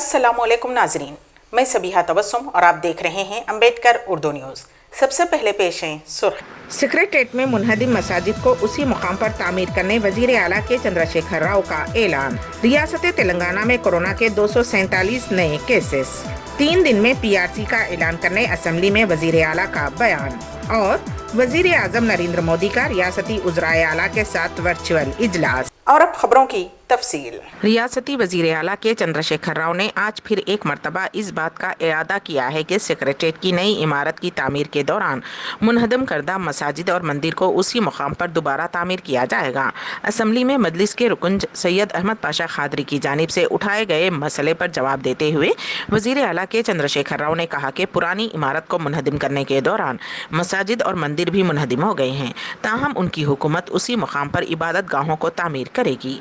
अस्सलामुअलैकुम नाजरीन, मैं सबीहा तबस्सुम और आप देख रहे हैं अम्बेडकर उर्दू न्यूज़। सबसे पहले पेश हैं सुर्ख। सेक्रेटेरिएट में मुनहदिम मसाजिद को उसी मुकाम पर तामीर करने वजीर आला के चंद्रशेखर राव का ऐलान। रियासत तेलंगाना में कोरोना के 247 नए केसेस। 3 दिन में पीआरसी का ऐलान करने असेंबली में वजीर आला का बयान। और वजीर आजम नरेंद्र मोदी का रियासती उज़राए आला के साथ वर्चुअल इजलास। और अब खबरों की तफसील। रियासती वजीर आला के चंद्रशेखर राव ने आज फिर एक मरतबा इस बात का इरादा किया है कि सेक्रेटेरिएट की नई इमारत की तामीर के दौरान मुनहदम करदा मसाजिद और मंदिर को उसी मुकाम पर दोबारा तामीर किया जाएगा। असेंबली में मजलिस के रुकन सैयद अहमद पाशा खादरी की जानिब से उठाए गए मसले पर जवाब देते हुए वजीर आला के चंद्रशेखर राव ने कहा कि पुरानी इमारत को मुनहदम करने के दौरान मसाजिद और मंदिर भी मुनहदम हो गए हैं, ताहम उनकी हुकूमत उसी मुकाम पर इबादत गाहों को तामीर करेगी।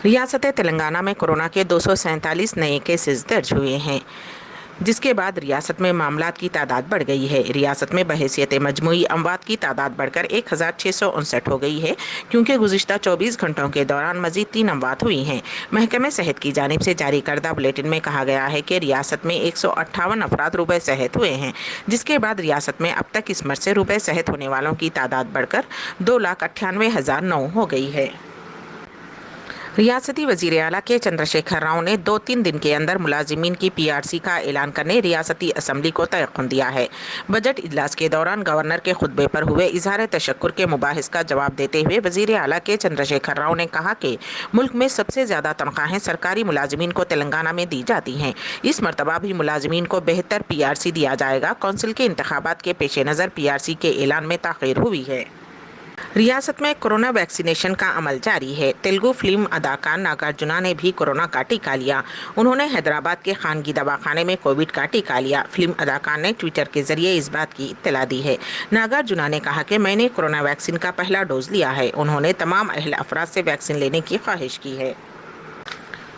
रियासत तेलंगाना में कोरोना के 247 नए केसेस दर्ज हुए हैं, जिसके बाद रियासत में मामलात की तादाद बढ़ गई है। रियासत में बहैसियत मजमूई अमवात की तादाद बढ़कर 1659 हो गई है, क्योंकि गुज़िश्ता 24 घंटों के दौरान मजीद 3 अमवात हुई हैं। महकमे सेहत की जानिब से जारी करदा बुलेटिन में कहा गया है कि रियासत में 158 अफराद रुबे सेहत हुए हैं, जिसके बाद रियासत में अब तक इस मर्ज से रुबे सेहत होने वालों की तादाद बढ़कर 2,98,009 हो गई है। रियासती वजीर आला के चंद्रशेखर राव ने 2-3 दिन के अंदर मुलाजिमीन की पीआरसी का ऐलान करने रियासती असम्बली को तयक़ुन दिया है। बजट इजलास के दौरान गवर्नर के खुतबे पर हुए इजहार तशक्कुर के मुबाहिस का जवाब देते हुए वजीर आला के चंद्रशेखर राव ने कहा कि मुल्क में सबसे ज़्यादा तनख्वाहें सरकारी मुलाजिमीन को तेलंगाना में दी जाती हैं। इस मरतबा भी मुलाजिमीन को बेहतर पीआरसी दिया जाएगा। कौंसिल के इंतखाबात के पेश नज़र पीआरसी के ऐलान में ताख़ीर हुई है। रियासत में कोरोना वैक्सीनेशन का अमल जारी है। तेलुगु फिल्म अदाकार नागार्जुना ने भी कोरोना का टीका लिया। उन्होंने हैदराबाद के खानगी दवाखाने में कोविड का टीका लिया। फिल्म अदाकार ने ट्विटर के जरिए इस बात की इत्तला दी है। नागार्जुना ने कहा कि मैंने कोरोना वैक्सीन का पहला डोज लिया है। उन्होंने तमाम अहल अफराद से वैक्सीन लेने की ख्वाहिश की है।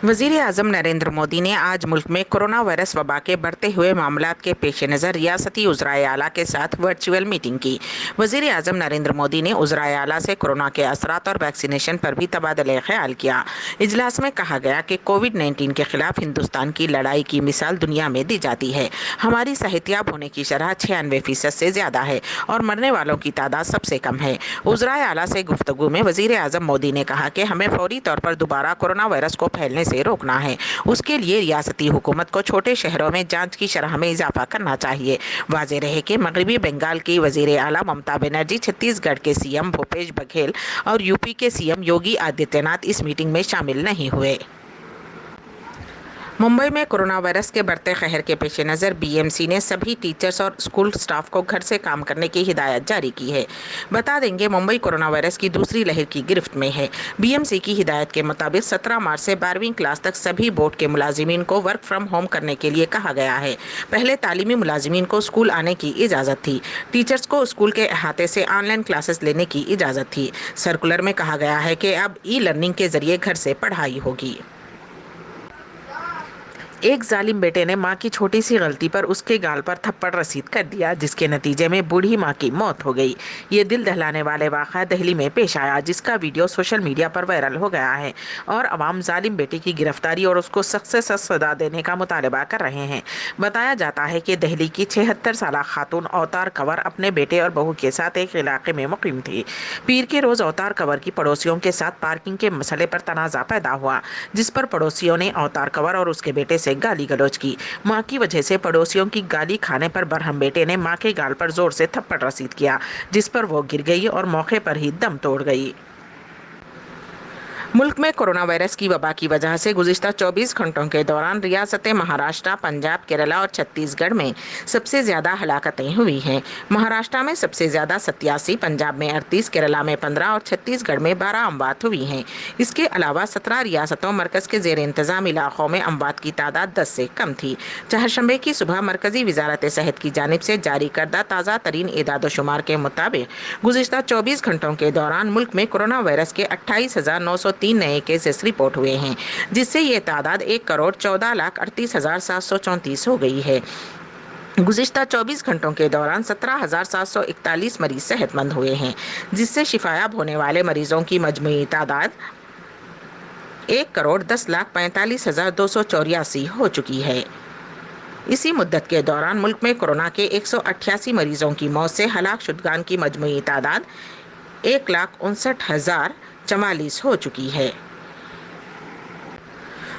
वज़ीर आज़म नरेंद्र मोदी ने आज मुल्क में कोरोना वायरस वबा के बढ़ते हुए मामलात के पेश नज़र रियासती उज़राए आला के साथ वर्चुअल मीटिंग की। वज़ीर आज़म नरेंद्र मोदी ने उज़राए आला से कोरोना के असरात और वैक्सीनेशन पर भी तबादले ख्याल किया। इजलास में कहा गया कि कोविड-19 के खिलाफ हिंदुस्तान की लड़ाई की मिसाल दुनिया में दी जाती है। हमारी सेहतियाब होने की शरह 96% से ज़्यादा है और मरने वालों की तादाद सबसे कम है। उज़राए आला से गुफ्तगू में वज़ीर आज़म मोदी ने कहा कि हमें फौरी तौर पर दोबारा कोरोना वायरस को फैलने से रोकना है। उसके लिए रियासती हुकूमत को छोटे शहरों में जांच की शरह में इजाफा करना चाहिए। वाज़ेह रहे कि मगरबी बंगाल की वज़ीर आला ममता बनर्जी, छत्तीसगढ़ के सीएम भूपेश बघेल और यूपी के सीएम योगी आदित्यनाथ इस मीटिंग में शामिल नहीं हुए। मुंबई में कोरोना वायरस के बढ़ते कहर के पेश नज़र बीएमसी ने सभी टीचर्स और स्कूल स्टाफ को घर से काम करने की हिदायत जारी की है। बता देंगे, मुंबई कोरोना वायरस की दूसरी लहर की गिरफ्त में है। बीएमसी की हिदायत के मुताबिक 17 मार्च से 12वीं क्लास तक सभी बोर्ड के मुलाजिमीन को वर्क फ्रॉम होम करने के लिए कहा गया है। पहले तालीमी मुलाजिमीन को स्कूल आने की इजाज़त थी। टीचर्स को स्कूल के अहाते से ऑनलाइन क्लासेस लेने की इजाज़त थी। सर्कुलर में कहा गया है कि अब ई लर्निंग के जरिए घर से पढ़ाई होगी। एक जालिम बेटे ने मां की छोटी सी गलती पर उसके गाल पर थप्पड़ रसीद कर दिया, जिसके नतीजे में बूढ़ी मां की मौत हो गई। ये दिल दहलाने वाले वाक़या दिल्ली में पेश आया, जिसका वीडियो सोशल मीडिया पर वायरल हो गया है और अवाम जालिम बेटे की गिरफ्तारी और उसको सख्त से सख्त सज़ा देने का मुतालबा कर रहे हैं। बताया जाता है कि दिल्ली की 76 साला खातून अवतार कंवर अपने बेटे और बहू के साथ एक इलाके में मुक़ीम थी। पीर के रोज़ अवतार कंवर की पड़ोसियों के साथ पार्किंग के मसले पर तनाज़ा पैदा हुआ, जिस पर पड़ोसियों ने अवतार कंवर और उसके बेटे से गाली गलौज की। मां की वजह से पड़ोसियों की गाली खाने पर बरहम बेटे ने मां के गाल पर जोर से थप्पड़ रसीद किया, जिस पर वो गिर गई और मौके पर ही दम तोड़ गई। मुल्क में कोरोना वायरस की वबा की वजह से गुज़िश्ता 24 घंटों के दौरान रियासत महाराष्ट्र, पंजाब, केरला और छत्तीसगढ़ में सबसे ज़्यादा हलाकतें हुई हैं। महाराष्ट्र में सबसे ज़्यादा 87, पंजाब में 38, केरला में 15 और छत्तीसगढ़ में 12 अमवात हुई हैं। इसके अलावा 17 रियासतों मरकज़ के ज़ेर इंतज़ाम इलाक़ों में अमवात की तादाद 10 से कम थी। चारशंबे की सुबह मरकज़ी वज़ारत सेहत की जानिब से जारी करदा ताज़ा तरीन एदाद-ओ-शुमार के मुताबिक गुज़िश्ता 24 घंटों के दौरान मुल्क में कोरोना वायरस के 28,903 नए केसेस रिपोर्ट हुए हैं, जिससे ये तादाद 1,14,38,734 हो गई है। गुज़िश्ता 24 घंटों के दौरान 17,741 मरीज सेहतमंद हुए हैं, जिससे शिफायाब होने वाले मरीजों की मजमूई तादाद 1,10,45,284 हो चुकी है। इसी मुद्दत के दौरान मुल्क में कोरोना के 188 मरीजों की मौत से हलाक शुदगान की मजमूई तादाद 1,59,044 हो चुकी है।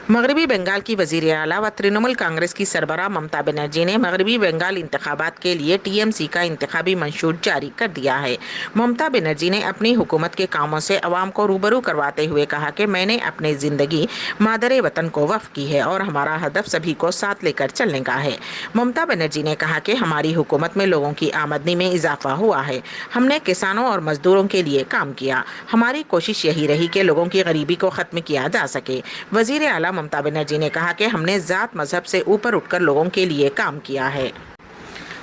मगरबी बंगाल की वजीर आला व तृणमूल कांग्रेस की सरबराह ममता बनर्जी ने मगरबी बंगाल इंतखाबात के लिए टीएमसी का इंतखाबी मंशूर जारी कर दिया है। ममता बनर्जी ने अपनी हुकूमत के कामों से अवाम को रूबरू करवाते हुए कहा कि मैंने अपनी जिंदगी मादरे वतन को वक्फ की है और हमारा हदफ सभी को साथ लेकर चलने का है। ममता बनर्जी ने कहा कि हमारी हुकूमत में लोगों की आमदनी में इजाफा हुआ है। हमने किसानों और मजदूरों के लिए काम किया। हमारी कोशिश यही रही कि लोगों की गरीबी को खत्म किया जा सके। वजीर आला ममता बनर्जी ने कहा कि हमने जात मजहब से ऊपर उठकर लोगों के लिए काम किया है।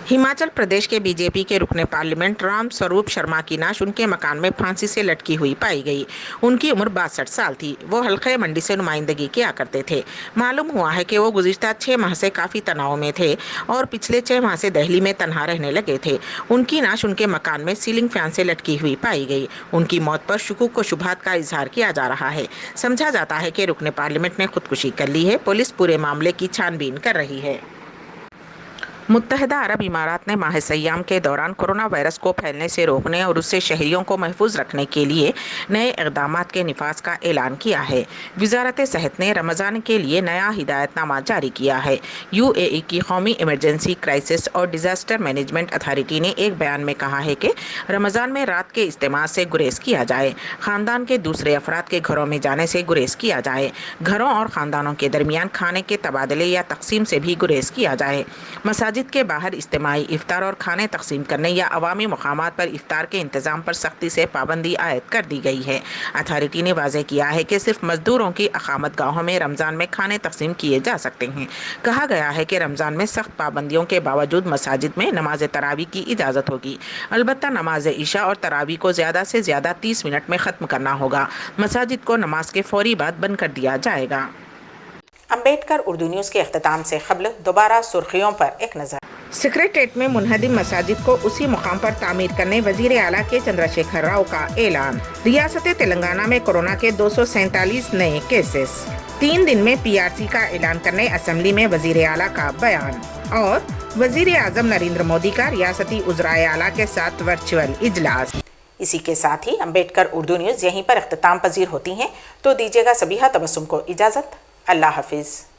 हिमाचल प्रदेश के बीजेपी के रुकने पार्लियामेंट राम स्वरूप शर्मा की नाश उनके मकान में फांसी से लटकी हुई पाई गई। उनकी उम्र 62 साल थी। वो हल्के मंडी से नुमाइंदगी किया करते थे। मालूम हुआ है कि वो गुज़िश्ता 6 माह से काफ़ी तनाव में थे और पिछले 6 माह से दिल्ली में तन्हा रहने लगे थे। उनकी नाश उनके मकान में सीलिंग फैन से लटकी हुई पाई गई। उनकी मौत पर शुकूक व शुबहात का इजहार किया जा रहा है। समझा जाता है कि रुकने पार्लियामेंट ने खुदकुशी कर ली है। पुलिस पूरे मामले की छानबीन कर रही है। मुत्तहिदा अरब इमारात ने माह सयाम के दौरान कोरोना वायरस को फैलने से रोकने और उससे शहरियों को महफूज रखने के लिए नए इक़दामात के निफाज का ऐलान किया है। वज़ारत सेहत ने रमज़ान के लिए नया हिदायतनामा जारी किया है। यूएई की कौमी इमरजेंसी क्राइसिस और डिज़ास्टर मैनेजमेंट अथॉरिटी ने एक बयान में कहा है कि रमज़ान में रात के इस्तेमाल से गुरेज किया जाए। ख़ानदान के दूसरे अफराद के घरों में जाने से गुरेज किया जाए। घरों और ख़ानदानों के दरमियान खाने के तबादले या तकसीम से भी गुरेज किया जाए। मसाजिद के बाहर इज्तिमाई इफ्तार और खाने तकसीम करने या अवामी मकामात पर इफ्तार के इंतज़ाम पर सख्ती से पाबंदी आयद कर दी गई है। अथॉरिटी ने वाज़ेह किया है कि सिर्फ मजदूरों की अकामत गाहों में रमज़ान में खाने तकसीम किए जा सकते हैं। कहा गया है कि रमज़ान में सख्त पाबंदियों के बावजूद मसाजिद में नमाज तरावी की इजाज़त होगी। अलबत्ता नमाज इशा और तरावी को ज़्यादा से ज़्यादा 30 मिनट में ख़त्म करना होगा। मसाजिद को नमाज के फौरी बाद बंद कर दिया जाएगा। अम्बेडकर उर्दू न्यूज़ के अख्ताम से क़ब्ल दोबारा सुर्खियों पर एक नज़र। सेक्रेटेरिएट में मुनहदिम मसाजिद को उसी मुकाम पर तामीर करने वजीर आला के चंद्रशेखर राव का ऐलान। रियासत तेलंगाना में कोरोना के 247 नए केसेस। 3 दिन में पीआरसी का ऐलान करने असेंबली में वजीर आला का बयान। और वजीर आजम नरेंद्र मोदी का रियासती उज़राए आला के साथ वर्चुअल इजलास। इसी के साथ ही अम्बेडकर उर्दू न्यूज़ यहीं पर अख्ताम पजीर होती हैं। तो दीजिएगा सबीहा तबस्सुम को इजाज़त। अल्लाह हाफिज़।